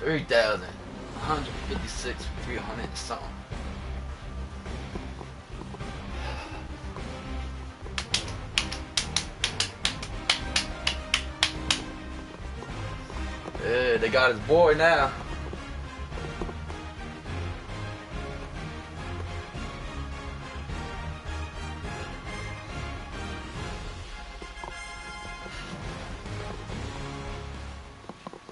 3,156 for 300 and something. Yeah, they got his boy now.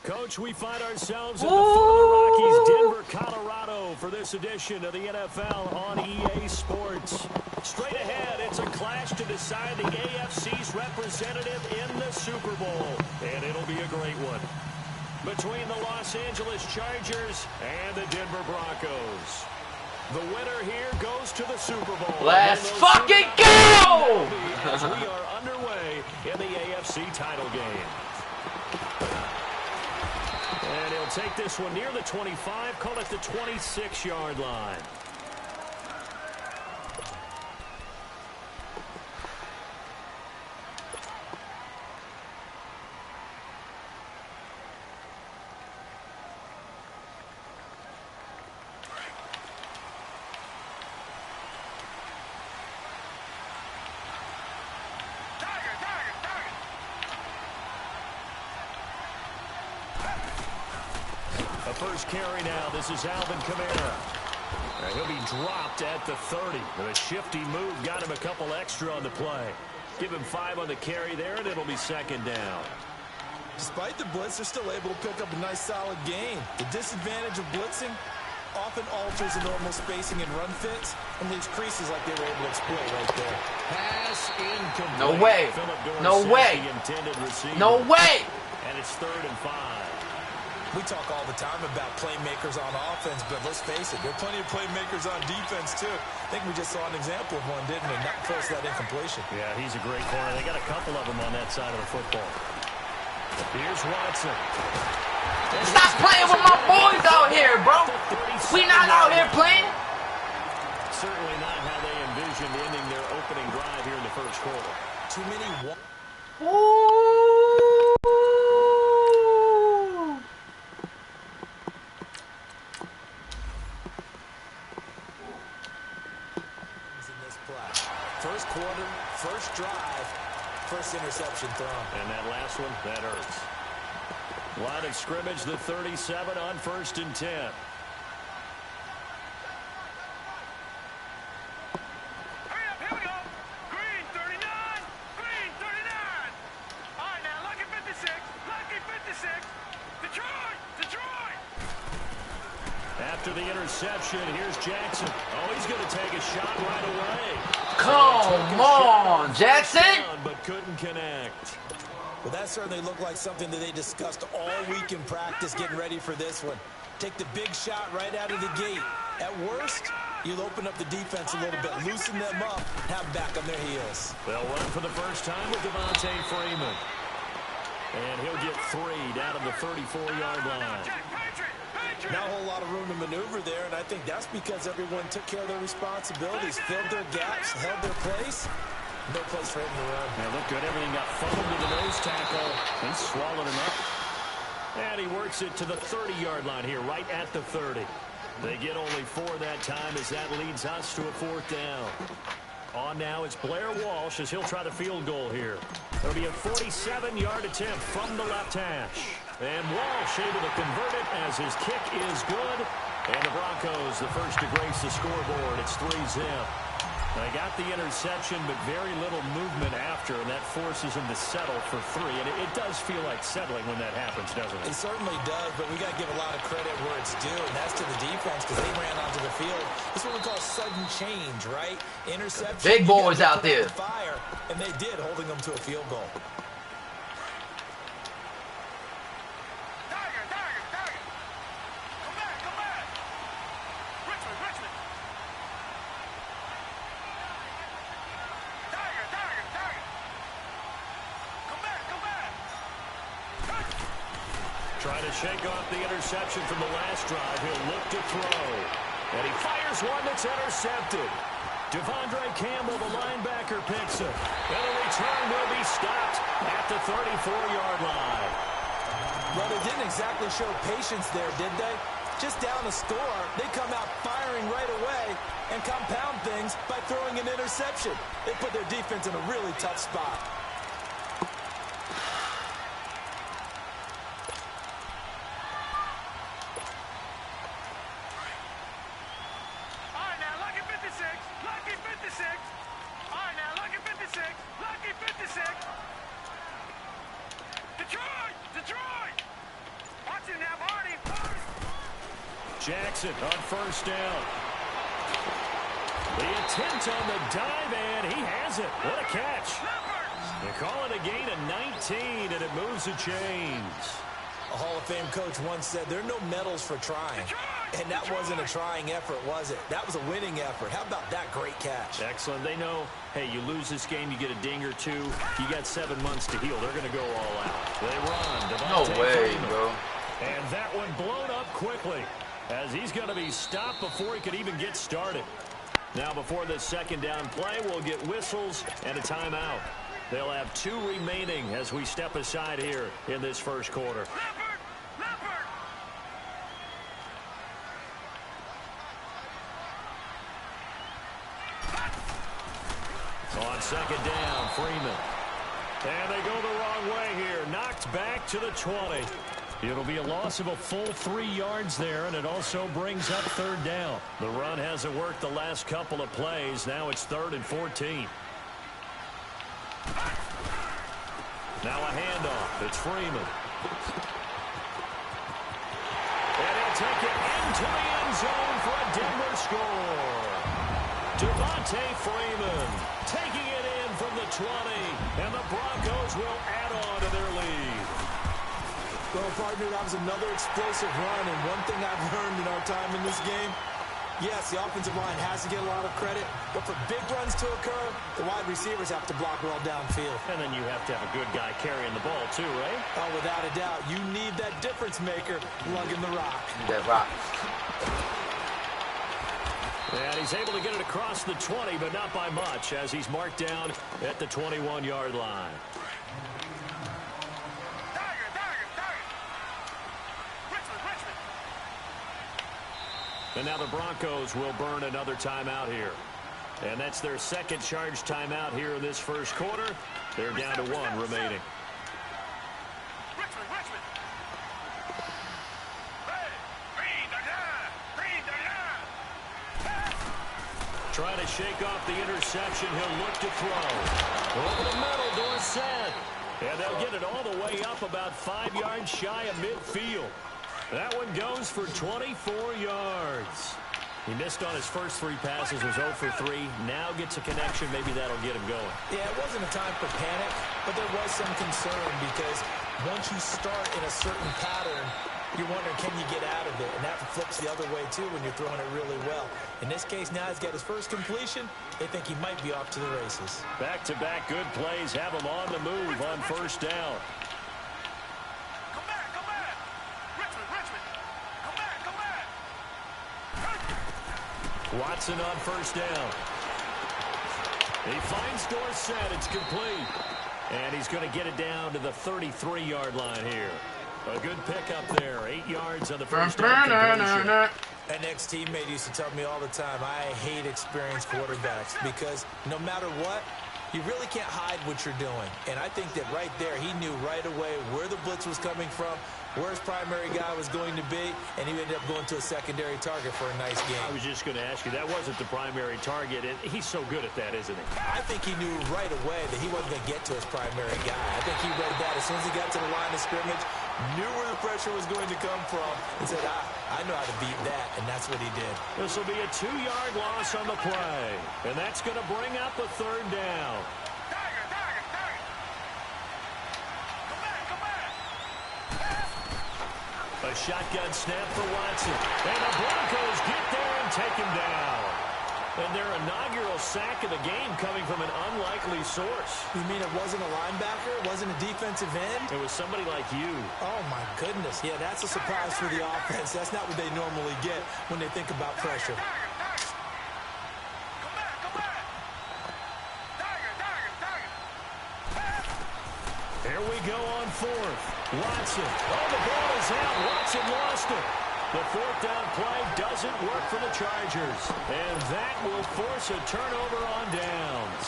Coach, we find ourselves at the foot of the Rockies, Denver, Colorado, for this edition of the NFL on EA Sports. Straight ahead, it's a clash to decide the AFC's representative in the Super Bowl, and it'll be a great one. Between the Los Angeles Chargers and the Denver Broncos. The winner here goes to the Super Bowl. Let's fucking go! As we are underway in the AFC title game. And he'll take this one near the 25, call it the 26-yard line. First carry now. This is Alvin Kamara. He'll be dropped at the 30. A shifty move got him a couple extra on the play. Give him 5 on the carry there, and it'll be second down. Despite the blitz, they're still able to pick up a nice, solid gain. The disadvantage of blitzing often alters the normal spacing and run fits and leaves creases like they were able to exploit right there. Pass incomplete. No way. No way. No way. And it's 3rd and 5. We talk all the time about playmakers on offense, but let's face it, there are plenty of playmakers on defense, too. I think we just saw an example of one, didn't we? Not close to that incompletion. Yeah, he's a great corner. They got a couple of them on that side of the football. Here's Watson. Stop playing with my boys out here, bro. We not out here playing. Certainly not how they envisioned ending their opening drive here in the first quarter. Too many. First quarter, first drive, first interception thrown. And that last one, that hurts. Line of scrimmage, the 37 on 1st and 10. Hurry up, here we go. Green 39, green 39. All right, now, lucky 56, lucky 56. Detroit, Detroit. After the interception, here's Jackson. Oh, he's going to take a shot right away. Come on, Jackson! But couldn't connect. Well, that certainly looked like something that they discussed all week in practice getting ready for this one. Take the big shot right out of the gate. At worst, you'll open up the defense a little bit, loosen them up, have them back on their heels. They'll run for the first time with Devontae Freeman. And he'll get 3 down at the 34-yard line. Not a whole lot of room to maneuver there, and I think that's because everyone took care of their responsibilities, filled their gaps, held their place. No place for him to run. Yeah, look good. Everything got fumbled to the nose tackle. He swallowed him up. And he works it to the 30-yard line here, right at the 30. They get only 4 that time as that leads us to a 4th down. On now, it's Blair Walsh as he'll try the field goal here. There'll be a 47-yard attempt from the left hash. And Walsh able to convert it as his kick is good. And the Broncos, the first to grace the scoreboard. It's 3-0. They got the interception, but very little movement after, and that forces him to settle for 3. And it does feel like settling when that happens, doesn't it? It certainly does, but we got to give a lot of credit where it's due, and that's to the defense because they ran onto the field. This is what we call sudden change, right? Interception. Big boys out there. Fire, and they did, holding them to a field goal. Trying to shake off the interception from the last drive. He'll look to throw. And he fires one that's intercepted. Devondre Campbell, the linebacker, picks it. And the return will be stopped at the 34-yard line. Well, they didn't exactly show patience there, did they? Just down a score, they come out firing right away and compound things by throwing an interception. They put their defense in a really tough spot. All right, now, lucky 56. Lucky 56. All right, now, lucky 56. Lucky 56. Detroit! Detroit! Watch it now, Marty. Jackson on first down. The attempt on the dive, and he has it. What a catch. They call it a gain of 19, and it moves the chains. A Hall of Fame coach once said, there are no medals for trying. And that wasn't a trying effort, was it? That was a winning effort. How about that great catch? Excellent. They know, hey, you lose this game, you get a ding or two. You got 7 months to heal. They're going to go all out. They run. No way, Freeman. bro. And that one blown up quickly, as he's going to be stopped before he could even get started. Now, before this second down play, we'll get whistles and a timeout. They'll have 2 remaining as we step aside here in this first quarter. On second down, Freeman. And they go the wrong way here. Knocked back to the 20. It'll be a loss of a full 3 yards there, and it also brings up third down. The run hasn't worked the last couple of plays. Now it's 3rd and 14. Now a handoff. It's Freeman. And he'll take it into the end zone for a Denver score. Devontae Freeman taking it in from the 20, and the Broncos will add on to their lead. Well, partner, that was another explosive run, and one thing I've learned in our time in this game, yes, the offensive line has to get a lot of credit, but for big runs to occur, the wide receivers have to block well downfield. And then you have to have a good guy carrying the ball too, right? Oh, without a doubt. You need that difference maker lugging the rock. That rock. And he's able to get it across the 20, but not by much, as he's marked down at the 21-yard line. And now the Broncos will burn another timeout here. And that's their second charge timeout here in this first quarter. They're down to 1 remaining. Trying to shake off the interception. He'll look to throw. Over the middle, Dorsett. And they'll get it all the way up about 5 yards shy of midfield. That one goes for 24 yards. He missed on his first 3 passes, was 0 for 3. Now gets a connection. Maybe that'll get him going. Yeah, it wasn't a time for panic, but there was some concern because once you start in a certain pattern, you're wondering, can you get out of it? And that flips the other way, too, when you're throwing it really well. In this case, now he's got his first completion. They think he might be off to the races. Back-to-back good plays have him on the move on first down. Watson on first down. He finds Dorsett. It's complete. And he's going to get it down to the 33-yard line here. A good pickup there. 8 yards on the first down conversion. An ex-teammate used to tell me all the time, I hate experienced quarterbacks because no matter what, you really can't hide what you're doing. And I think that right there, he knew right away where the blitz was coming from, where his primary guy was going to be, and he ended up going to a secondary target for a nice game. I was just going to ask you, that wasn't the primary target, and he's so good at that, isn't he? I think he knew right away that he wasn't going to get to his primary guy. I think he read that as soon as he got to the line of scrimmage, knew where the pressure was going to come from, and said, I know how to beat that, and that's what he did. This will be a 2-yard loss on the play, and that's going to bring up a third down. A shotgun snap for Watson. And the Broncos get there and take him down. And their inaugural sack of the game coming from an unlikely source. You mean it wasn't a linebacker? It wasn't a defensive end? It was somebody like you. Oh, my goodness. Yeah, that's a surprise for the offense. That's not what they normally get when they think about pressure. Here we go on fourth. Watson. Oh, the ball is out. Watson lost it. The fourth down play doesn't work for the Chargers. And that will force a turnover on downs.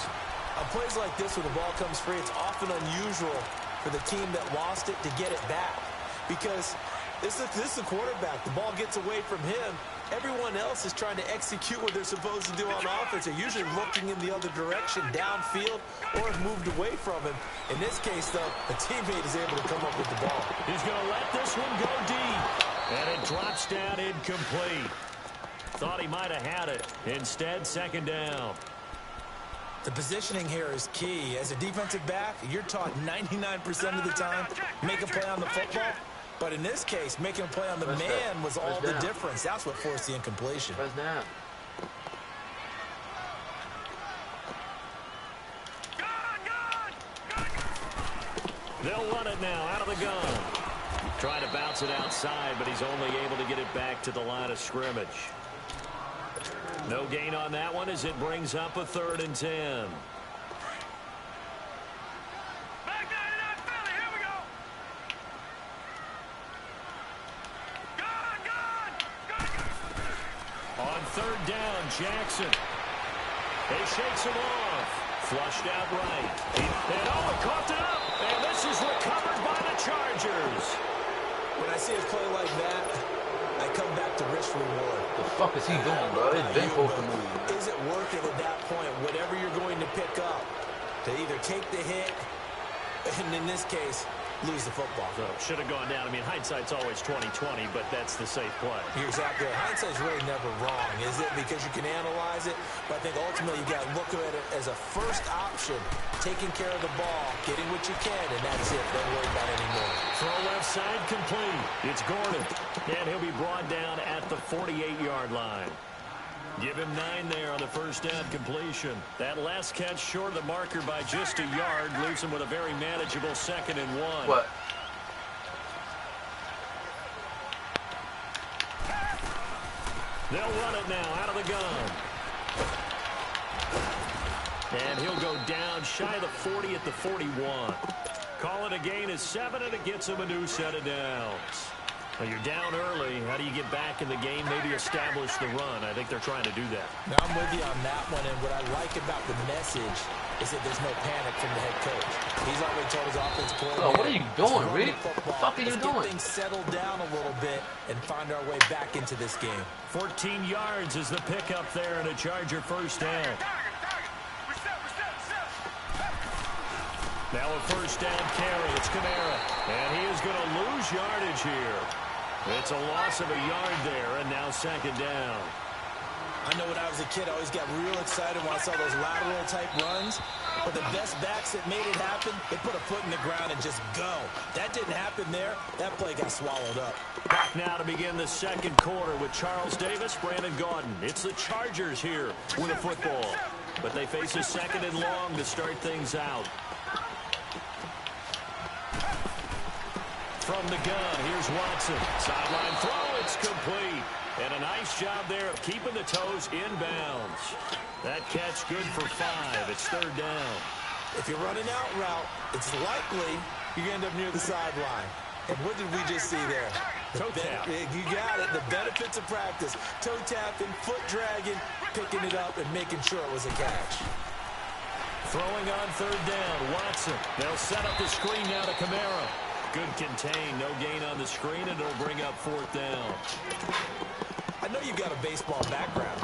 On plays like this where the ball comes free, it's often unusual for the team that lost it to get it back. Because this is the quarterback. The ball gets away from him. Everyone else is trying to execute what they're supposed to do on offense. They're usually looking in the other direction, downfield, or have moved away from him. In this case, though, a teammate is able to come up with the ball. He's going to let this one go deep. And it drops down incomplete. Thought he might have had it. Instead, second down. The positioning here is key. As a defensive back, you're taught 99% of the time, make a play on the football. But in this case, making a play on the man was all the difference. That's what forced the incompletion. First down. They'll run it now out of the gun. Trying to bounce it outside, but he's only able to get it back to the line of scrimmage. No gain on that one as it brings up a 3rd and 10. On 3rd down, Jackson. He shakes him off. Flushed out right. And oh, it coughed it up. And this is recovered by the Chargers. When I see a play like that, I come back to risk reward. The fuck is he doing, bro? It's been supposed to move. Is it worth it at that point? Whatever you're going to pick up, to either take the hit, and in this case, lose the football. So should have gone down. I mean, hindsight's always 20/20, but that's the safe play. You're exactly right. Hindsight's really never wrong, is it? Because you can analyze it, but I think ultimately you got to look at it as a first option, taking care of the ball, getting what you can, and that's it. Don't worry about it anymore. Throw left side complete. It's Gordon, and he'll be brought down at the 48-yard line. Give him 9 there on the first down completion. That last catch short of the marker by just a yard leaves him with a very manageable 2nd and 1. What? They'll run it now out of the gun. And he'll go down shy of the 40 at the 41. Call it a gain of 7, and it gets him a new set of downs. Well, you're down early. How do you get back in the game? Maybe establish the run. I think they're trying to do that. Now, I'm with you on that one, and what I like about the message is that there's no panic from the head coach. He's already told his offensive coordinator. Oh, what are you doing, Rick? What the fuck are you doing? Get things settled down a little bit and find our way back into this game. 14 yards is the pickup there, and a Charger first down. Now a first down carry. It's Kamara. And he is going to lose yardage here. It's a loss of a yard there, and now second down. I know when I was a kid, I always got real excited when I saw those lateral-type runs. But the best backs that made it happen, they put a foot in the ground and just go. That didn't happen there. That play got swallowed up. Back now to begin the second quarter with Charles Davis, Brandon Gaudin. It's the Chargers here with a football. But they face a 2nd and long to start things out. From the gun, here's Watson. Sideline throw, it's complete. And a nice job there of keeping the toes inbounds. That catch good for 5. It's 3rd down. If you're running out route, it's likely you're going to end up near the sideline. And what did we just see there? Toe tap. You got it. The benefits of practice. Toe tapping, foot dragging, picking it up, and making sure it was a catch. Throwing on 3rd down, Watson. They'll set up the screen now to Kamara. Good contain, no gain on the screen, and it'll bring up 4th down. I know you've got a baseball background,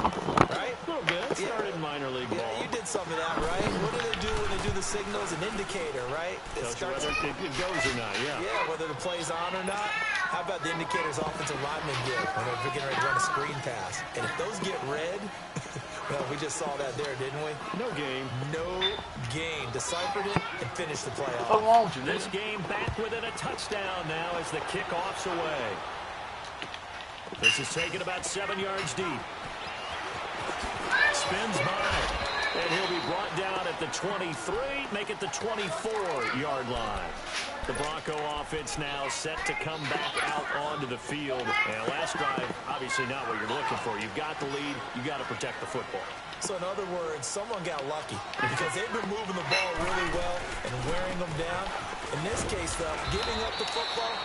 right? A little bit. Started in minor league ball. Yeah, you did some of that, right? What do they do when they do the signals? An indicator, right? Tells you whether it goes or not, yeah. Yeah, whether the play's on or not. How about the indicators offensive linemen get when they're getting ready to run a screen pass? And if those get red, well, we just saw that there, didn't we? No game. No game. Deciphered it and finished the play off. What's wrong with you, This game back within a touchdown now as the kickoff's away. This is taken about 7 yards deep. Spins by. And he'll be brought down at the 23, make it the 24-yard line. The Bronco offense now set to come back out onto the field. And last drive, obviously not what you're looking for. You've got the lead. You've got to protect the football. So in other words, someone got lucky because they've been moving the ball really well and wearing them down. In this case, though, giving up the football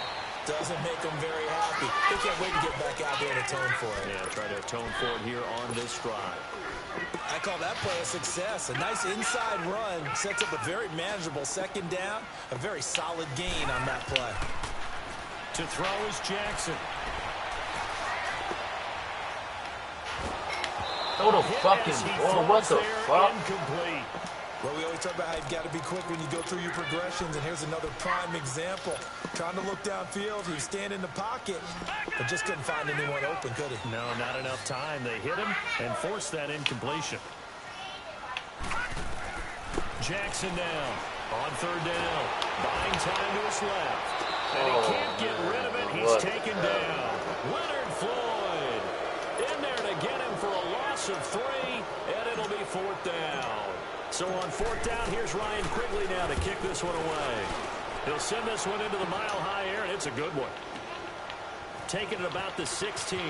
doesn't make them very happy. They can't wait to get back out there and atone for it. Yeah, try to atone for it here on this drive. I call that play a success. A nice inside run sets up a very manageable second down. A very solid gain on that play. To throw is Jackson. Throw the fucking ball. What the fuck? Incomplete. Well, we always talk about how you've got to be quick when you go through your progressions, and here's another prime example. Trying to look downfield, he was standing in the pocket, but just couldn't find anyone open, could he? No, not enough time. They hit him and forced that incompletion. Jackson now on third down. Buying time to his left. And he can't get rid of it. He's taken down. Leonard Floyd in there to get him for a loss of 3, and it'll be fourth down. So on fourth down, here's Ryan Quigley now to kick this one away. He'll send this one into the mile-high air, and it's a good one. Taking it about the 16. A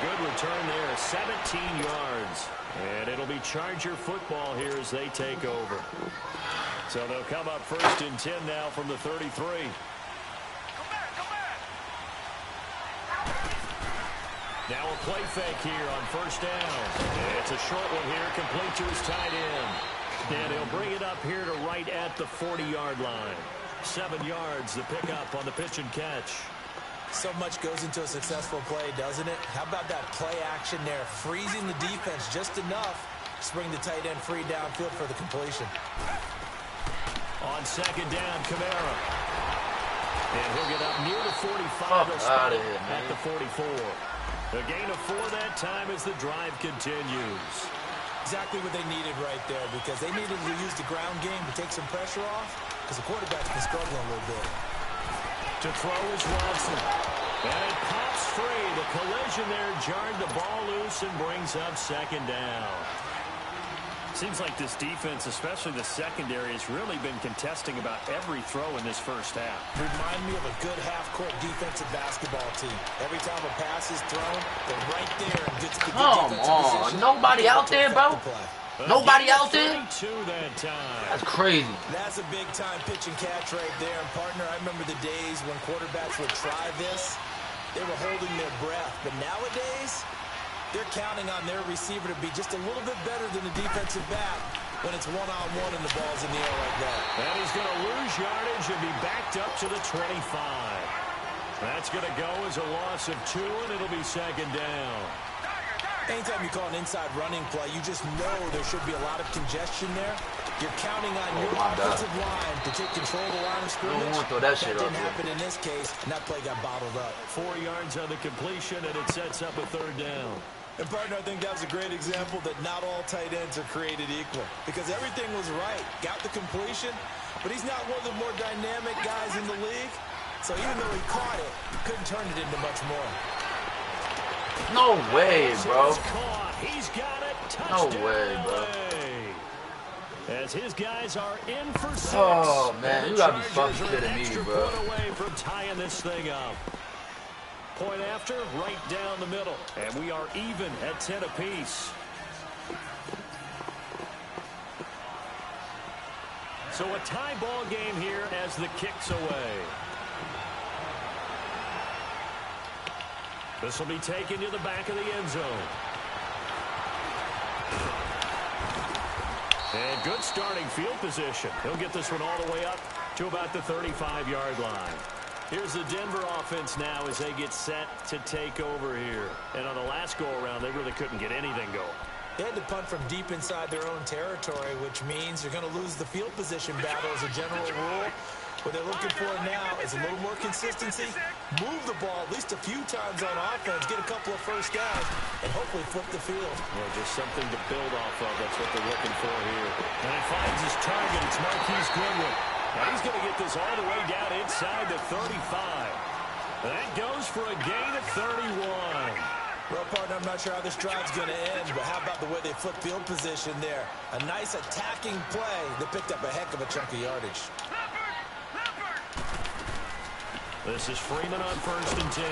good return there, 17 yards. And it'll be Charger football here as they take over. So they'll come up first and 10 now from the 33. Come back, come back. Now a play fake here on first down. It's a short one here, complete to his tight end. And he'll bring it up here to right at the 40-yard line. 7 yards the pickup on the pitch and catch. So much goes into a successful play, doesn't it? How about that play action there, freezing the defense just enough to bring the tight end free downfield for the completion. On second down, Kamara. And he'll get up near the 45. He'll stop at the 44. A gain of 4 that time as the drive continues. Exactly what they needed right there, because they needed to use the ground game to take some pressure off, because the quarterback's been struggling a little bit. To throw is Watson. And it pops free. The collision there jarred the ball loose and brings up second down. Seems like this defense, especially the secondary, has really been contesting about every throw in this first half. Remind me of a good half-court defensive basketball team. Every time a pass is thrown, they're right there and good defensive position. Nobody out there, bro? Nobody out there? That time. That's crazy. That's a big-time pitch and catch right there. And, partner, I remember the days when quarterbacks would try this. They were holding their breath. But nowadays, they're counting on their receiver to be just a little bit better than the defensive back when it's one-on-one and the ball's in the air like that. And he's going to lose yardage and be backed up to the 25. That's going to go as a loss of 2, and it'll be second down. Anytime you call an inside running play, you just know there should be a lot of congestion there. You're counting on your offensive line to take control of the line of scrimmage. That didn't happen in this case, and that play got bottled up. 4 yards on the completion, and it sets up a third down. And, partner, I think that was a great example that not all tight ends are created equal, because everything was right. Got the completion, but he's not one of the more dynamic guys in the league. So even though he caught it, he couldn't turn it into much more. No way, bro. He's got it. No way, bro. As his guys are in for 6. Oh, man, you gotta be fucking kidding me, bro. Point away from tying this thing up. Point after, right down the middle. And we are even at 10 apiece. So a tie ball game here as the kick's away. This will be taken to the back of the end zone. And good starting field position. He'll get this one all the way up to about the 35-yard line. Here's the Denver offense now as they get set to take over here. And on the last go-around, they really couldn't get anything going. They had to punt from deep inside their own territory, which means you're going to lose the field position battle as a general rule. What they're looking for now is a little more consistency, move the ball at least a few times on offense, get a couple of first downs, and hopefully flip the field. Yeah, just something to build off of. That's what they're looking for here. And it finds his target. It's Marquise Goodwin. Now he's going to get this all the way down inside the 35. That goes for a gain of 31. Well, partner, I'm not sure how this drive's going to end, but how about the way they flip field position there? A nice attacking play that picked up a heck of a chunk of yardage. This is Freeman on first and 10.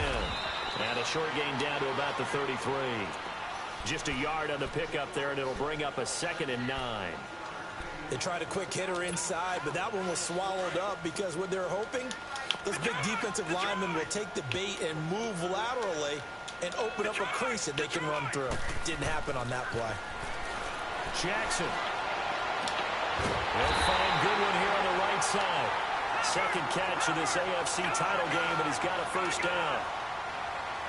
And a short gain down to about the 33. Just a yard on the pickup there, and it'll bring up a 2nd and 9. They tried a quick hitter inside, but that one was swallowed up because what they're hoping, those big defensive linemen will take the bait and move laterally and open up a crease that they can run through. Didn't happen on that play. Jackson. They'll find Goodwin here on the right side. Second catch of this AFC title game, and he's got a first down.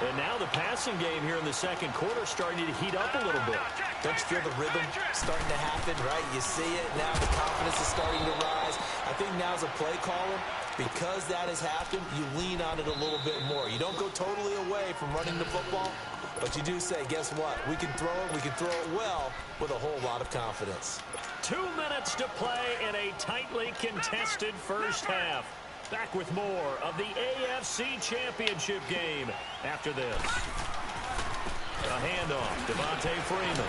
And now the passing game here in the second quarter starting to heat up a little bit. Don't you feel the rhythm starting to happen, right? You see it, now the confidence is starting to rise. I think now as a play caller, because that has happened, you lean on it a little bit more. You don't go totally away from running the football, but you do say, guess what? We can throw it well with a whole lot of confidence. 2 minutes to play in a tightly contested first half. Back with more of the AFC Championship game after this. A handoff, Devontae Freeman.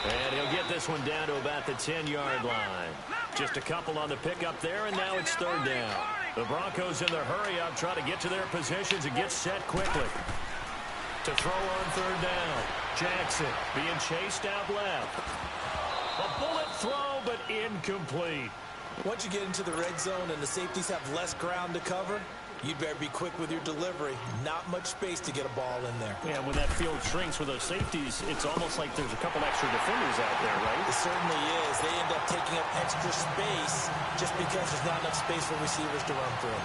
And he'll get this one down to about the 10-yard line. Just a couple on the pickup there, and now it's third down. The Broncos in their hurry-up try to get to their positions and get set quickly. To throw on third down, Jackson being chased out left. A bullet throw, but incomplete. Once you get into the red zone and the safeties have less ground to cover, you'd better be quick with your delivery. Not much space to get a ball in there. Yeah, when that field shrinks with those safeties, it's almost like there's a couple extra defenders out there, right? It certainly is. They end up taking up extra space just because there's not enough space for receivers to run through.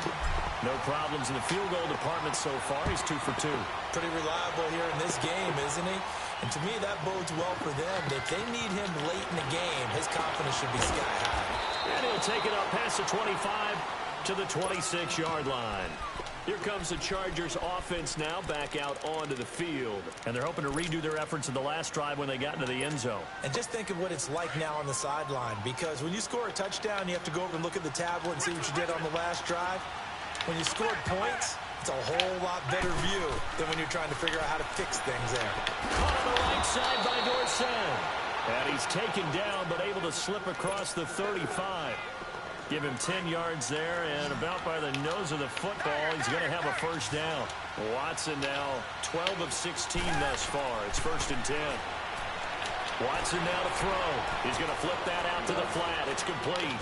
No problems in the field goal department so far. He's 2 for 2. Pretty reliable here in this game, isn't he? And to me, that bodes well for them. If they need him late in the game, his confidence should be sky high. And he'll take it up past the 25 to the 26-yard line. Here comes the Chargers offense now back out onto the field. And they're hoping to redo their efforts in the last drive when they got into the end zone. And just think of what it's like now on the sideline. Because when you score a touchdown, you have to go over and look at the tablet and see what you did on the last drive. When you scored points, it's a whole lot better view than when you're trying to figure out how to fix things there. Caught on the right side by Dorsett. And he's taken down, but able to slip across the 35. Give him 10 yards there, and about by the nose of the football, he's going to have a first down. Watson now 12 of 16 thus far. It's 1st and 10. Watson now to throw. He's going to flip that out to the flat. It's complete.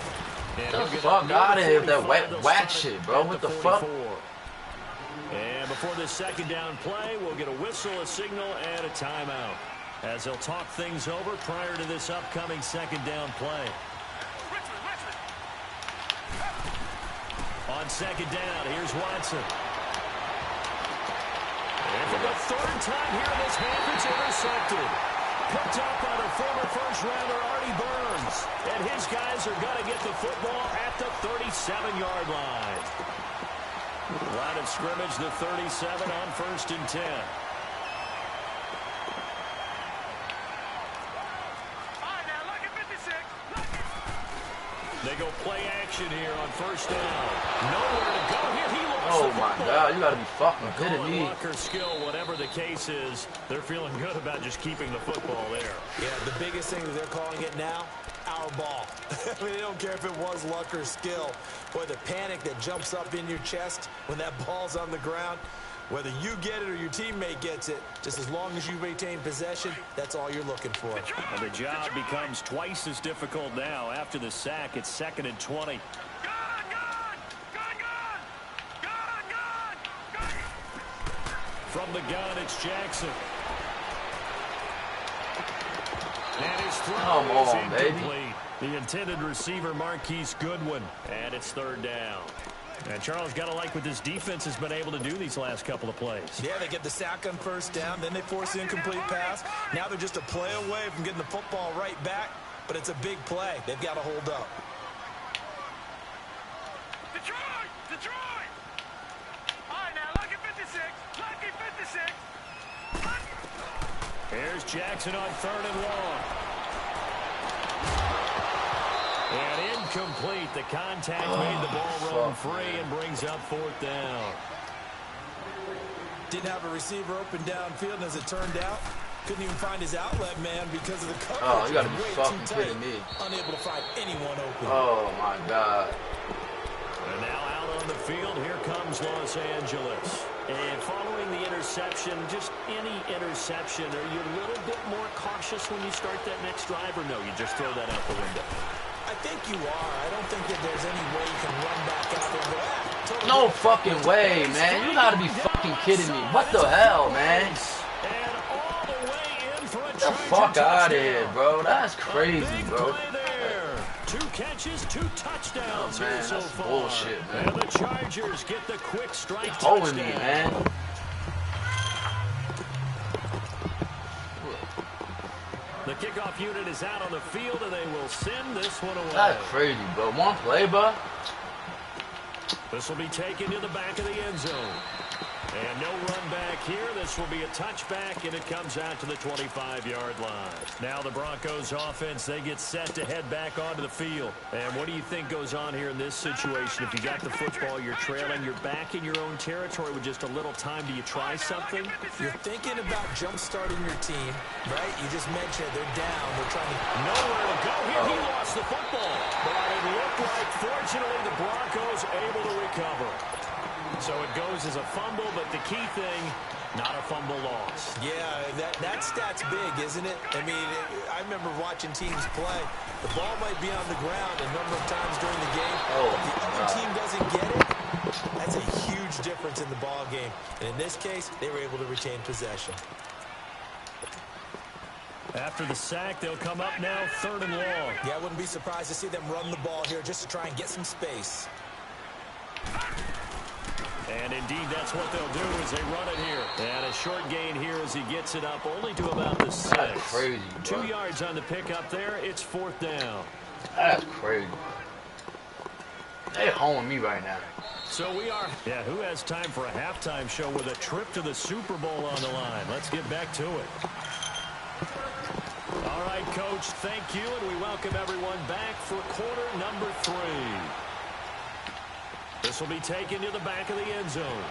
Get the fuck out of here with that whack shit, bro. What the fuck? And before this second down play, we'll get a whistle, a signal, and a timeout, as they'll talk things over prior to this upcoming second down play. On second down, here's Watson. And for the third time here in this half, it's intercepted. Picked up by the former first-rounder Artie Burns. And his guys are going to get the football at the 37-yard line. Line of scrimmage, the 37 on 1st and 10. They go play action here on 1st down. Nowhere to go here. He lost Oh my God, you gotta be fucking kidding me. Luck or skill, whatever the case is, they're feeling good about just keeping the football there. Yeah, the biggest thing that they're calling it now, our ball. I mean, they don't care if it was luck or skill. Boy, the panic that jumps up in your chest when that ball's on the ground, whether you get it or your teammate gets it, just as long as you retain possession, that's all you're looking for. And the job becomes twice as difficult now. After the sack, it's 2nd and 20. From the gun, it's Jackson. And his throw is incomplete. The intended receiver, Marquise Goodwin. And it's 3rd down. And Charles, got to like what this defense has been able to do these last couple of plays. Yeah, they get the sack on 1st down, then they force the incomplete pass. Now they're just a play away from getting the football right back, but it's a big play. They've got to hold up. Detroit! Detroit! All right, now, lucky 56. Lucky 56. Here's Jackson on 3rd and long. And incomplete. The contact made the ball roam free and brings up 4th down. Didn't have a receiver open downfield, and as it turned out, couldn't even find his outlet man because of the coverage. Oh, you gotta be way fucking too tight, kidding me. Unable to find anyone open. Oh my God. And now out on the field, here comes Los Angeles. And following the interception, just any interception, are you a little bit more cautious when you start that next drive, or no, you just throw that out the window? I I think you are. I don't think that there's any way you can run back out there and go, totally no fucking way, man. You gotta be fucking kidding me. What the hell, man? Get the fuck out of here, bro. That's crazy, bro. 2 catches, 2 touchdowns man, here so that's far. bullshit, man. And the Chargers get the quick strike Holding touchdown. me, man. The kickoff unit is out on the field, and they will send this one away. That's crazy, bro. One play, bro. This will be taken to the back of the end zone. And no run back here. This will be a touchback, and it comes out to the 25-yard line. Now the Broncos offense, they get set to head back onto the field. And what do you think goes on here in this situation? If you got the football, you're trailing, you're back in your own territory with just a little time. Do you try something? You're thinking about jump-starting your team, right? You just mentioned they're down. They're trying to... Nowhere to go here. He lost the football. But it looked like, fortunately, the Broncos able to recover. So it goes as a fumble, but the key thing, not a fumble loss. Yeah, that stat's big, isn't it? I mean, I remember watching teams play. The ball might be on the ground a number of times during the game. If the other team doesn't get it, that's a huge difference in the ball game. And in this case, they were able to retain possession. After the sack, they'll come up now 3rd and long. Yeah, I wouldn't be surprised to see them run the ball here just to try and get some space. And indeed, that's what they'll do as they run it here. And a short gain here as he gets it up only to about the 6. That's crazy, bro. 2 yards on the pickup there. It's 4th down. That's crazy. They holding me right now. So we are, who has time for a halftime show with a trip to the Super Bowl on the line? Let's get back to it. All right, Coach, thank you, and we welcome everyone back for quarter number 3. This will be taken to the back of the end zone.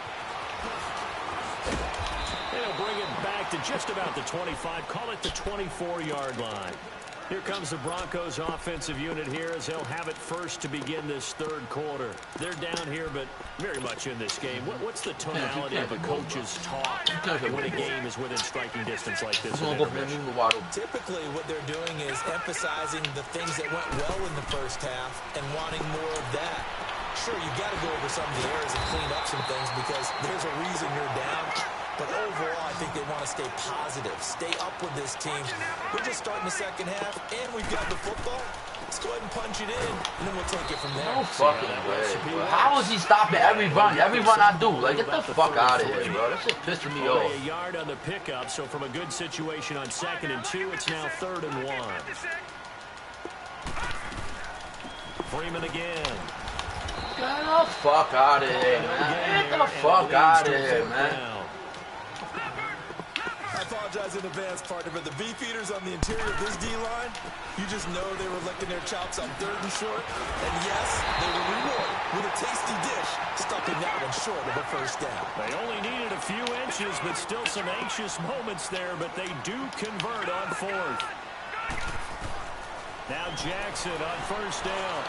They'll bring it back to just about the 25, call it the 24-yard line. Here comes the Broncos offensive unit here as they'll have it first to begin this 3rd quarter. They're down here, but very much in this game. What's the tonality of a coach's talk when a game is within striking distance like this? Typically, what they're doing is emphasizing the things that went well in the first half and wanting more of that. Sure, you got to go over some of the errors and clean up some things because there's a reason you're down. But overall, I think they want to stay positive, stay up with this team. We're just starting the second half, and we've got the football. Let's go ahead and punch it in, and then we'll take it from there. No fucking way. How is he stopping every run I do? Like, get the fuck out of here, bro. That's just pissing me off. A yard on the pickup, so from a good situation on 2nd and 2, it's now 3rd and 1. Freeman again. Get the fuck out of here, man. Get the fuck out of here, man. I apologize in advance, partner, but the beefeaters on the interior of this D-line, you just know they were licking their chops on 3rd and short. And yes, they were rewarded with a tasty dish, stuffing that one short of a 1st down. They only needed a few inches, but still some anxious moments there, but they do convert on 4th. Now Jackson on 1st down.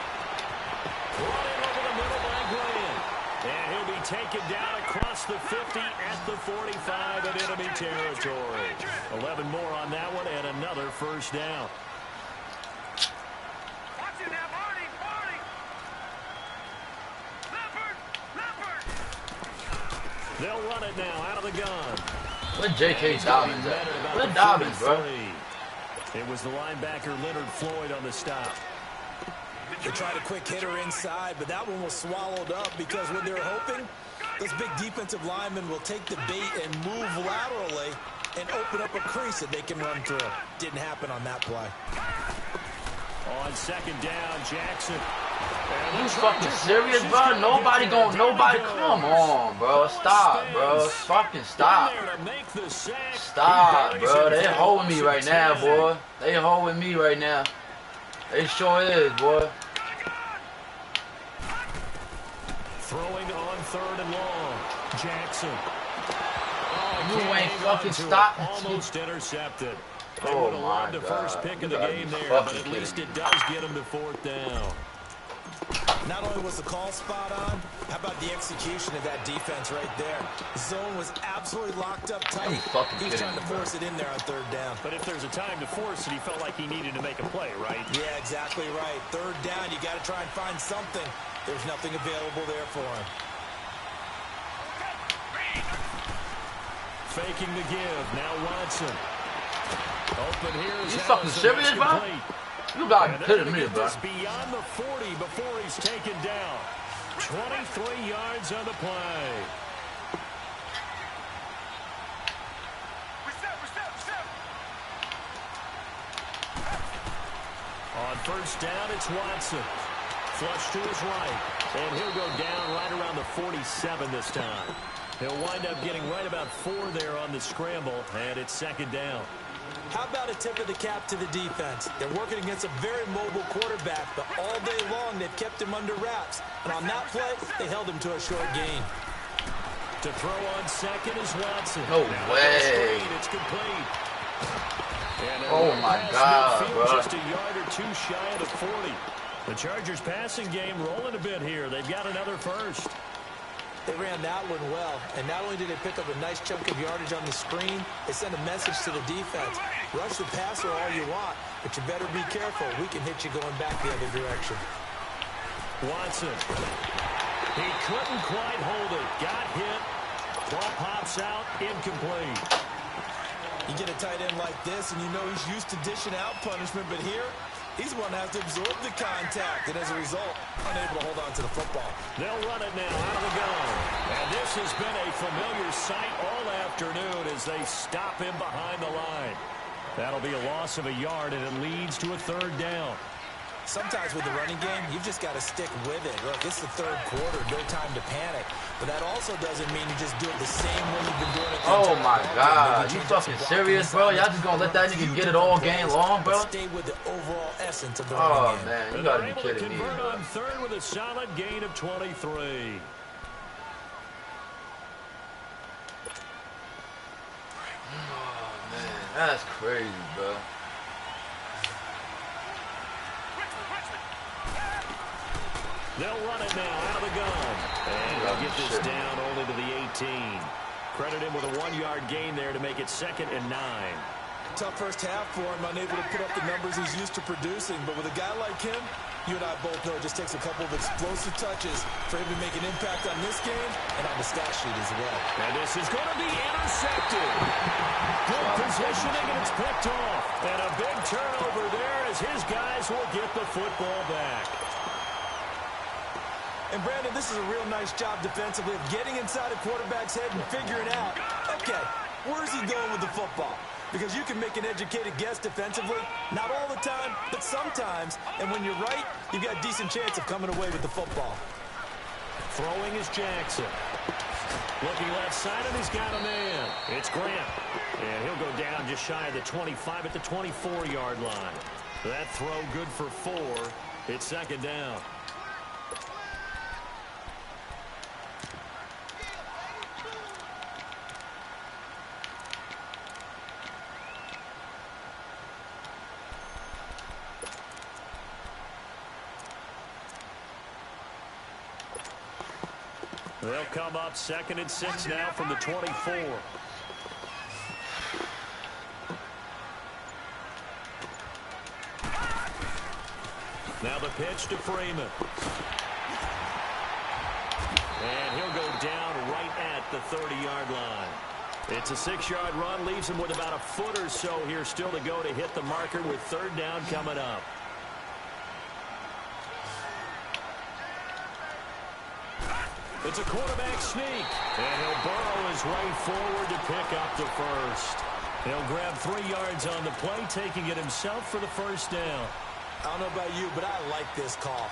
Running over the middle by Graham. And he'll be taken down across the 50 at the 45 in enemy territory. 11 more on that one and another 1st down. Watch it now, Barney, Barney. Leopard. They'll run it now out of the gun. Where's J.K. Dobbins at? Where's Dobbins, bro? It was the linebacker Leonard Floyd on the stop. They tried a quick hitter inside, but that one was swallowed up because what they're hoping, those big defensive linemen will take the bait and move laterally and open up a crease that they can run through. Didn't happen on that play. On 2nd down, Jackson. You fucking serious, bro? Nobody. Come on, bro. Stop, bro. Fucking stop. Stop, bro. They holding me right now, boy. They holding me right now. They sure is, boy. Throwing on 3rd and long. Jackson. You ain't fucking stopping. Almost intercepted. They Oh would have loved the my first God. pick of You the gotta game be there, but fucking at least kidding it does get them to 4th down. Not only was the call spot on, how about the execution of that defense right there? The zone was absolutely locked up tight. He was trying to force it in there on third down. But if there's a time to force it, he felt like he needed to make a play, right? Yeah, exactly right. Third down, you got to try and find something. There's nothing available there for him. Faking the give. Now Watson. Open here is You fucking serious, bro? You got to kidding me, bro. Beyond the 40 before he's taken down. 23 yards on the play. On first down, it's Watson. Flush to his right. And he'll go down right around the 47 this time. He'll wind up getting right about 4 there on the scramble, and it's second down. How about a tip of the cap to the defense? They're working against a very mobile quarterback, but all day long they've kept him under wraps. And on that play, they held him to a short gain. To throw on second is Watson. No way. It's complete. Oh my God, bro. Just a yard or two shy of the 40. The Chargers passing game rolling a bit here. They've got another first. They ran that one well, and not only did they pick up a nice chunk of yardage on the screen, they sent a message to the defense. Rush the passer all you want, but you better be careful. We can hit you going back the other direction. Watson. He couldn't quite hold it. Got hit. Ball pops out. Incomplete. You get a tight end like this, and you know he's used to dishing out punishment, but here, he's the one that has to absorb the contact, and as a result, unable to hold on to the football. They'll run it now out of the gun. And this has been a familiar sight all afternoon as they stop him behind the line. That'll be a loss of a yard, and it leads to a third down. Sometimes with the running game, you've just got to stick with it. Look, it's the third quarter, no time to panic. But that also doesn't mean you just do it the same way you've been doing it. Oh my God, you fucking serious, bro? Y'all just gonna let that nigga get it all game long, bro? Stay with the overall essence of the Oh running game. man, you gotta be kidding me, convert bro. on third with a solid gain of 23. Oh man, that's crazy, bro. They'll run it now out of the gun. And they'll get this down only to the 18. Credit him with a 1-yard gain there to make it 2nd and 9. Tough first half for him, unable to put up the numbers he's used to producing. But with a guy like him, you and I both know it just takes a couple of explosive touches for him to make an impact on this game and on the stat sheet as well. And this is going to be intercepted. Good positioning, and it's picked off. And a big turnover there as his guys will get the football back. And Brandon, this is a real nice job defensively of getting inside a quarterback's head and figuring out, okay, where's he going with the football? Because you can make an educated guess defensively, not all the time, but sometimes. And when you're right, you've got a decent chance of coming away with the football. Throwing is Jackson. Looking left side, and he's got a man. It's Grant. And he'll go down just shy of the 25 at the 24-yard line. That throw good for 4. It's 2nd down. They'll come up 2nd and 6 now from the 24. Now the pitch to Freeman. And he'll go down right at the 30-yard line. It's a 6-yard run, leaves him with about a foot or so here still to go to hit the marker with 3rd down coming up. It's a quarterback sneak, and he'll burrow his way forward to pick up the first. He'll grab 3 yards on the play, taking it himself for the first down. I don't know about you, but I like this call.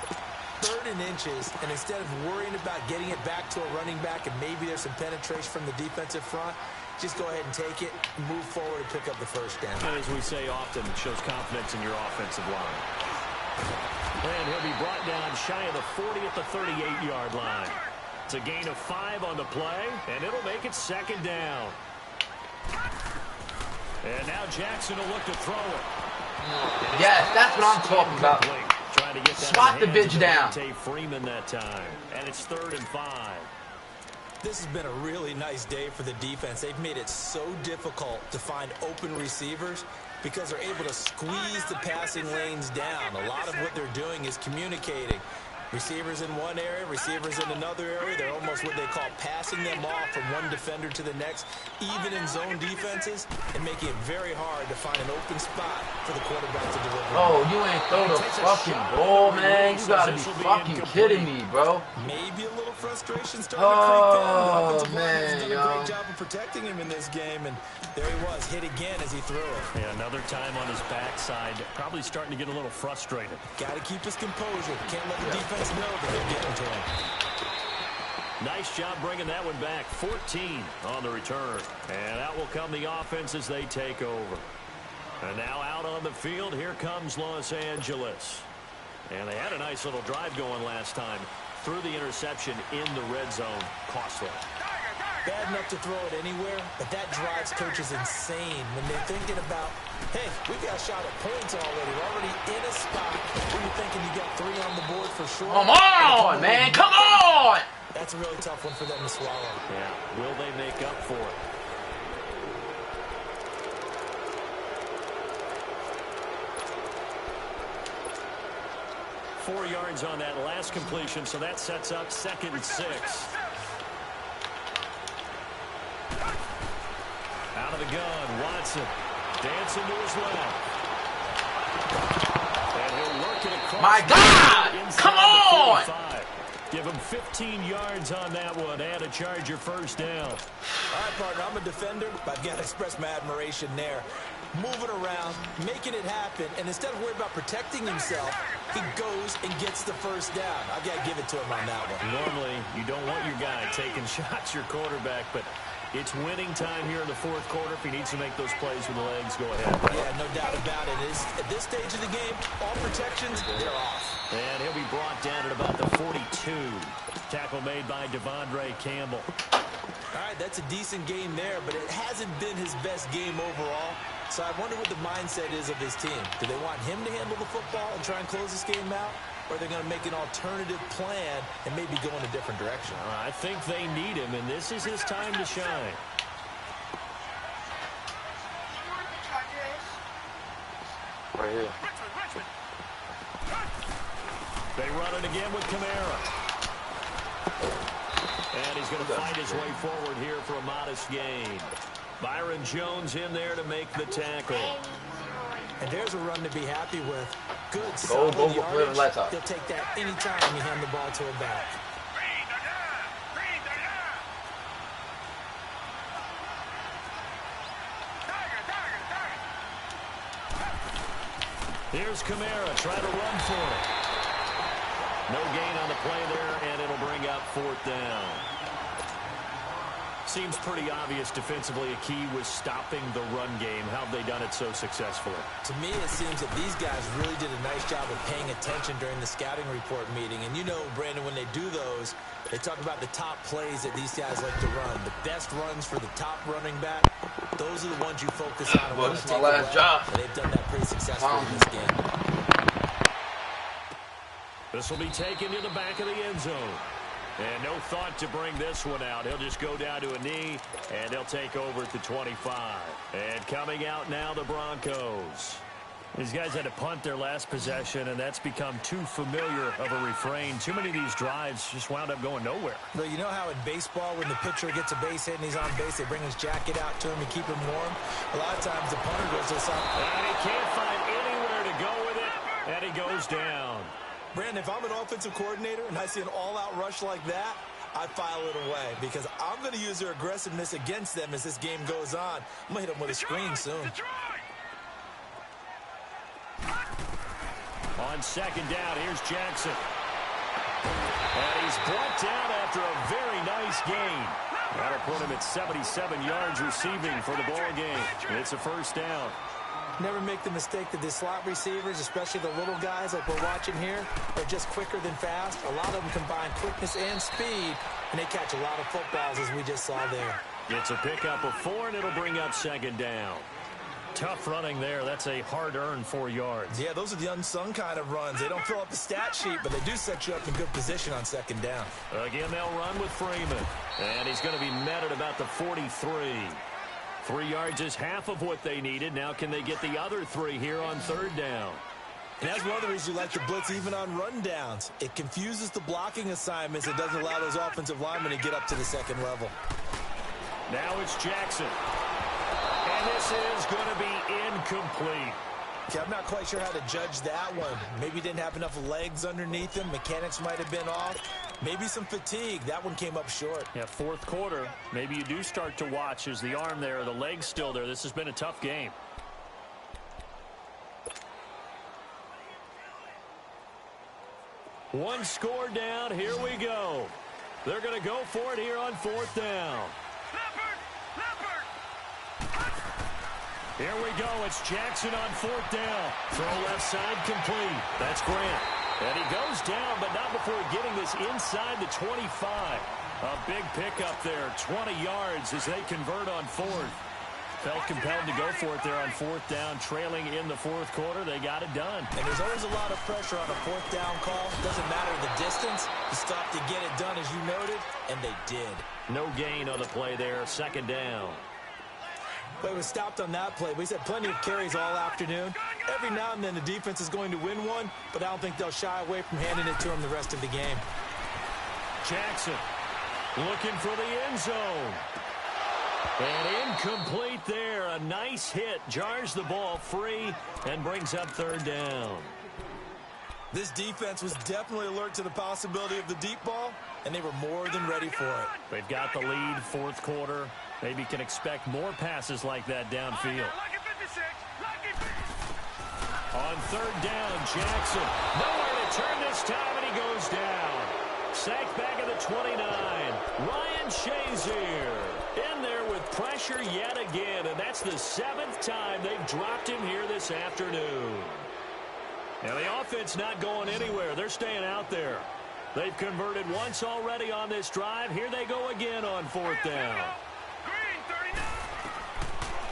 3rd and inches, and instead of worrying about getting it back to a running back and maybe there's some penetration from the defensive front, just go ahead and take it, move forward, and pick up the first down. And as we say often, it shows confidence in your offensive line. And he'll be brought down shy of the 40 at the 38-yard line. It's a gain of 5 on the play, and it'll make it 2nd down. And now Jackson will look to throw it. Yes, that's what I'm talking about. Trying to get that Swat the bitch down. Freeman that time. And it's 3rd and 5. This has been a really nice day for the defense. They've made it so difficult to find open receivers because they're able to squeeze the passing lanes down. A lot of what they're doing is communicating. Receivers in one area, receivers in another area. They're almost what they call passing them off from one defender to the next, even in zone defenses, and making it very hard to find an open spot for the quarterback to deliver. Oh, you ain't throw the fucking ball, man. You gotta be fucking kidding me, bro. Maybe a little frustration starting to creep in. The offensive line has done a great yo. job of protecting him in this game, and there he was, hit again as he threw it. Yeah, another time on his backside, probably starting to get a little frustrated. Got to keep his composure. Can't let the defense know that they're getting to him. Nice job bringing that one back. 14 on the return. And out will come the offense as they take over. And now out on the field, here comes Los Angeles. And they had a nice little drive going last time. Threw the interception in the red zone. Costly. Bad enough to throw it anywhere, but that drives coaches insane when they're thinking about, hey, we got shot at points already. We're already in a spot where you're thinking you got 3 on the board for sure. Come on, man. Come on. That's a really tough one for them to swallow. Yeah, will they make up for it? Four yards on that last completion, so that sets up 2nd and 6. Out of the gun, Watson dancing to his left. And he'll work it across. My God! Come on! Give him 15 yards on that one and a Charger first down. All right, partner, I'm a defender, but I've got to express my admiration there. Moving around, making it happen, and instead of worrying about protecting himself, he goes and gets the first down. I've got to give it to him on that one. Normally, you don't want your guy taking shots, your quarterback, but it's winning time here in the 4th quarter. If he needs to make those plays with the legs, go ahead. Yeah, no doubt about it. At this stage of the game, all protections, they're off. And he'll be brought down at about the 42. Tackle made by Devondre Campbell. All right, that's a decent game there, but it hasn't been his best game overall. So I wonder what the mindset is of his team. Do they want him to handle the football and try and close this game out? Or are they going to make an alternative plan and maybe go in a different direction? I think they need him, and this is his time to shine. Right here. They run it again with Kamara. And he's going to fight his way forward here for a modest gain. Byron Jones in there to make the tackle. And there's a run to be happy with. Good, Go, solid go, yardage. let's up. He'll take that anytime you hand the ball to a back. Here's Kamara trying to run for it. No gain on the play there, and it'll bring up 4th down. Seems pretty obvious defensively a key was stopping the run game. How have they done it so successfully? To me, it seems that these guys really did a nice job of paying attention during the scouting report meeting. And you know, Brandon, when they do those, they talk about the top plays that these guys like to run. The best runs for the top running back, those are the ones you focus on. Well, this is my last job. And they've done that pretty successfully in this game. This will be taken to the back of the end zone. And no thought to bring this one out. He'll just go down to a knee, and they'll take over at the 25. And coming out now, the Broncos. These guys had to punt their last possession, and that's become too familiar of a refrain. Too many of these drives just wound up going nowhere. Well, you know how in baseball, when the pitcher gets a base hit and he's on base, they bring his jacket out to him and keep him warm? A lot of times the punter goes to something. And he can't find anywhere to go with it, and he goes down. Brandon, if I'm an offensive coordinator and I see an all-out rush like that, I file it away because I'm going to use their aggressiveness against them as this game goes on. I'm going to hit them with a screen soon. On 2nd down, here's Jackson. And he's brought down after a very nice gain. That'll put him at 77 yards receiving for the ball game. It's a 1st down. Never make the mistake that the slot receivers, especially the little guys like we're watching here, are just quicker than fast. A lot of them combine quickness and speed, and they catch a lot of footballs as we just saw there. It's a pickup of 4, and it'll bring up 2nd down. Tough running there. That's a hard-earned 4 yards. Yeah, those are the unsung kind of runs. They don't fill up the stat sheet, but they do set you up in good position on second down. Again, they'll run with Freeman. And he's going to be met at about the 43. 3 yards is half of what they needed. Now can they get the other 3 here on third down? And that's one of the reasons you like the blitz even on rundowns. It confuses the blocking assignments. It doesn't allow those offensive linemen to get up to the second level. Now it's Jackson. And this is going to be incomplete. Okay, I'm not quite sure how to judge that one. Maybe he didn't have enough legs underneath him. Mechanics might have been off. Maybe some fatigue. That one came up short. Yeah, fourth quarter. Maybe you do start to watch. Is the arm there, the leg's still there? This has been a tough game. One score down. Here we go. They're going to go for it here on fourth down. Here we go. It's Jackson on fourth down. Throw left side complete. That's Grant. And he goes down, but not before getting this inside the 25. A big pickup there. 20 yards as they convert on fourth. Felt compelled to go for it there on fourth down. Trailing in the fourth quarter. They got it done. And there's always a lot of pressure on a fourth down call. Doesn't matter the distance. You stop to get it done, as you noted, and they did. No gain on the play there. Second down. But it was stopped on that play. He's had plenty of carries all afternoon. Every now and then the defense is going to win one, but I don't think they'll shy away from handing it to him the rest of the game. Jackson looking for the end zone. And incomplete there. A nice hit. Jars the ball free and brings up third down. This defense was definitely alert to the possibility of the deep ball, and they were more than ready for it. They've got the lead, fourth quarter. Maybe can expect more passes like that downfield. On third down, Jackson. Nowhere to turn this time, and he goes down. Sacked back at the 29. Ryan Shazier in there with pressure yet again, and that's the 7th time they've dropped him here this afternoon. Now the offense not going anywhere. They're staying out there. They've converted once already on this drive. Here they go again on fourth down.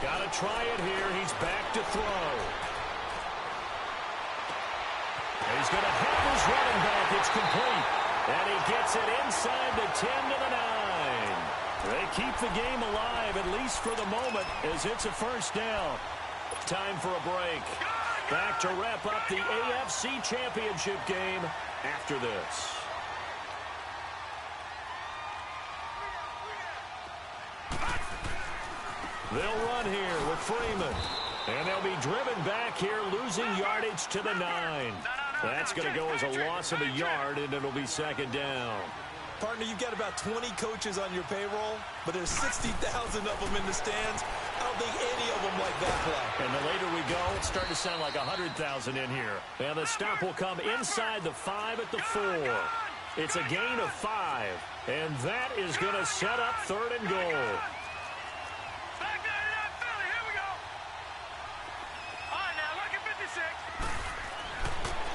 Got to try it here. He's back to throw. He's going to have his running back. It's complete. And he gets it inside the 10 to the 9. They keep the game alive, at least for the moment, as it's a first down. Time for a break. Back to wrap up the AFC Championship game after this. They'll run here with Freeman. And they'll be driven back here, losing yardage to the 9. That's going to go as a loss of a yard, and it'll be second down. Partner, you've got about 20 coaches on your payroll, but there's 60,000 of them in the stands. I don't think any of them like that play. And the later we go, it's starting to sound like 100,000 in here. And the stop will come inside the 5 at the 4. It's a gain of 5, and that is going to set up third and goal.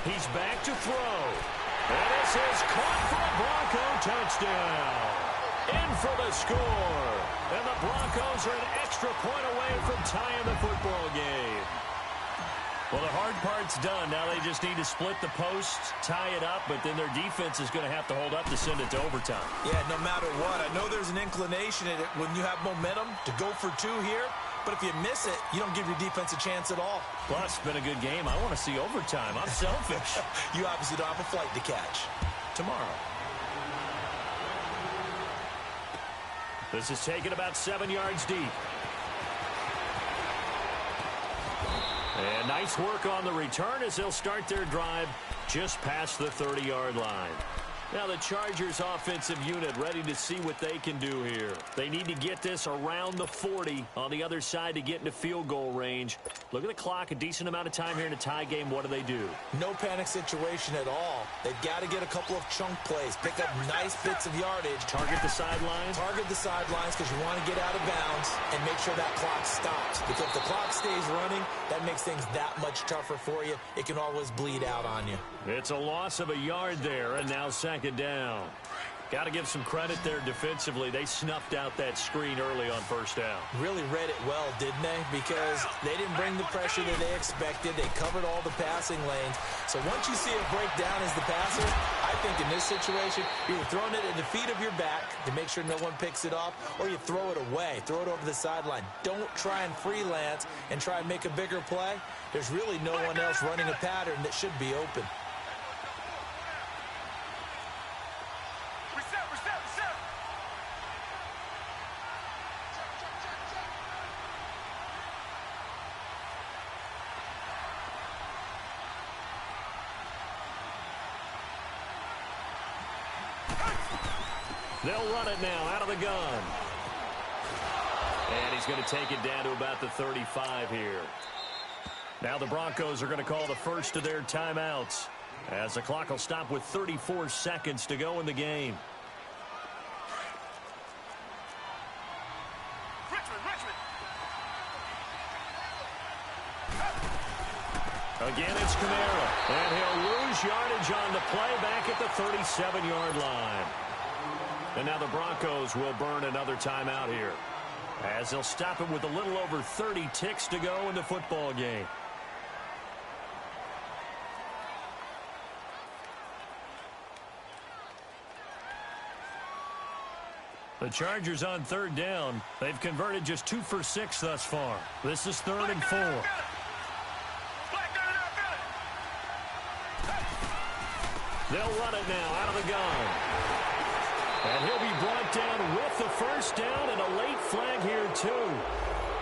He's back to throw. And this is caught for a Bronco touchdown. In for the score. And the Broncos are an extra point away from tying the football game. Well, the hard part's done. Now they just need to split the posts, tie it up, but then their defense is going to have to hold up to send it to overtime. Yeah, no matter what. I know there's an inclination in it when you have momentum to go for 2 here. But if you miss it, you don't give your defense a chance at all. Plus, it's been a good game. I want to see overtime. I'm selfish. You obviously don't have a flight to catch. Tomorrow. This is taken about 7 yards deep. And nice work on the return as they'll start their drive just past the 30-yard line. Now the Chargers offensive unit ready to see what they can do here. They need to get this around the 40 on the other side to get into field goal range. Look at the clock, a decent amount of time here in a tie game. What do? No panic situation at all. They've got to get a couple of chunk plays, pick up nice bits of yardage. Target the sidelines? Target the sidelines because you want to get out of bounds and make sure that clock stops. Because if the clock stays running, that makes things that much tougher for you. It can always bleed out on you. It's a loss of a yard there, and now second down. Got to give some credit there defensively. They snuffed out that screen early on first down. Really read it well, didn't they? Because they didn't bring the pressure that they expected. They covered all the passing lanes. So once you see it break down as the passer, I think in this situation, you're throwing it at the feet of your back to make sure no one picks it off, or you throw it away, throw it over the sideline. Don't try and freelance and try and make a bigger play. There's really no one else running a pattern that should be open. They'll run it now out of the gun. And he's going to take it down to about the 35 here. Now the Broncos are going to call the first of their timeouts, as the clock will stop with 34 seconds to go in the game. Again, it's Kamara. And he'll lose yardage on the play back at the 37-yard line. And now the Broncos will burn another timeout here, as they'll stop it with a little over 30 ticks to go in the football game. The Chargers on third down. They've converted just 2 for 6 thus far. This is 3rd and 4. They'll run it now out of the gun. And he'll be brought down with the first down, and a late flag here, too.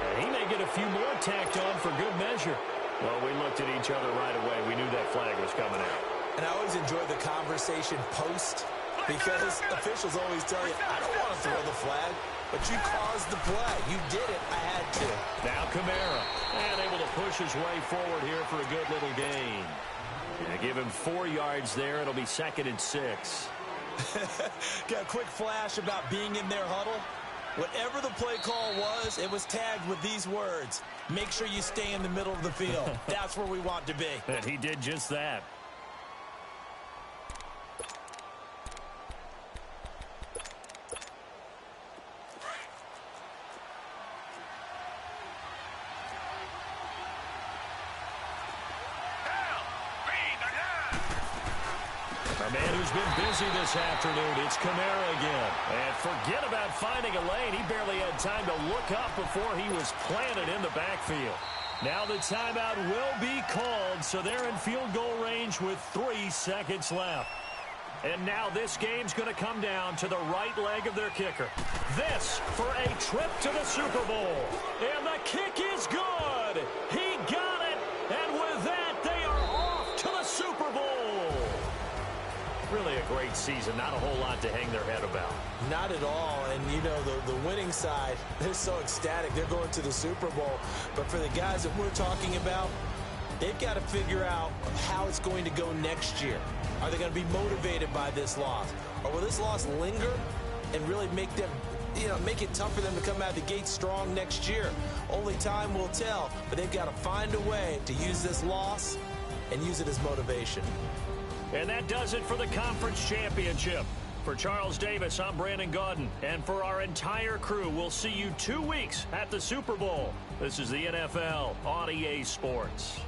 And he may get a few more tacked on for good measure. Well, we looked at each other right away. We knew that flag was coming out. And I always enjoy the conversation post, because officials always tell you, I don't want to throw the flag, but you caused the play. You did it. I had to. Now Kamara, and able to push his way forward here for a good little gain. And give him 4 yards there. It'll be 2nd and 6. Got a quick flash about being in their huddle. Whatever the play call was, it was tagged with these words: make sure you stay in the middle of the field. That's where we want to be. And he did just that. A man who's been busy this afternoon, it's Kamara again. And forget about finding a lane. He barely had time to look up before he was planted in the backfield. Now the timeout will be called, so they're in field goal range with 3 seconds left. And now this game's going to come down to the right leg of their kicker. This for a trip to the Super Bowl. And the kick is good. He got it. And with that, they are off to the Super Bowl. Really a great season. Not a whole lot to hang their head about. Not at all. And, you know, the winning side, they're so ecstatic. They're going to the Super Bowl. But for the guys that we're talking about, they've got to figure out how it's going to go next year. Are they going to be motivated by this loss? Or will this loss linger and really make them, make it tough for them to come out of the gate strong next year? Only time will tell. But they've got to find a way to use this loss and use it as motivation. And that does it for the conference championship. For Charles Davis, I'm Brandon Gaudin. And for our entire crew, we'll see you 2 weeks at the Super Bowl. This is the NFL on EA Sports.